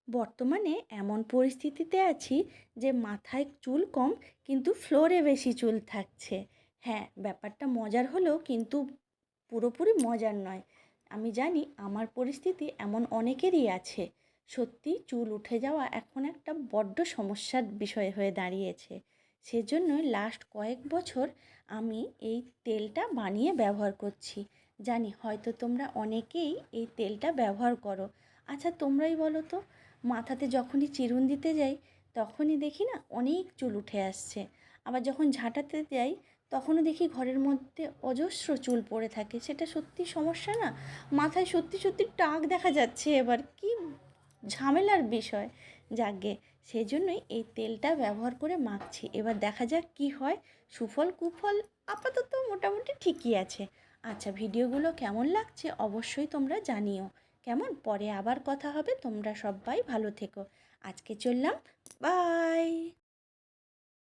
বর্তমানে এমন পরিস্থিতিতে আছি যে মাথায় চুল কম কিন্তু ফ্লোরে বেশি চুল থাকছে। হ্যাঁ, ব্যাপারটা মজার হলেও কিন্তু পুরোপুরি মজার নয়। আমি জানি আমার পরিস্থিতি এমন অনেকেরই আছে। সত্যি চুল উঠে যাওয়া এখন একটা বড্ড সমস্যার বিষয় হয়ে দাঁড়িয়েছে। সেজন্যই লাস্ট কয়েক বছর আমি এই তেলটা বানিয়ে ব্যবহার করছি। জানি হয়তো তোমরা অনেকেই এই তেলটা ব্যবহার করো। আচ্ছা তোমরাই বলো তো, মাথাতে যখনই চিরুন দিতে যাই তখনই দেখি না অনেক চুল উঠে আসছে। আবার যখন ঝাঁটাতে যাই তখনও দেখি ঘরের মধ্যে অজস্র চুল পড়ে থাকে। সেটা সত্যি সমস্যা না? মাথায় সত্যি সত্যি টাক দেখা যাচ্ছে, এবার কি ঝামেলার বিষয়। যাকগে, সেই জন্যই এই তেলটা ব্যবহার করে মাখছি। এবার দেখা যাক কি হয়। সুফল কুফল আপাতত মোটামুটি ঠিকই আছে। আচ্ছা, ভিডিওগুলো কেমন লাগছে অবশ্যই তোমরা জানিও। কেমন? পরে আবার কথা হবে। তোমরা সবাই ভালো থেকো। আজকে চললাম। বাই।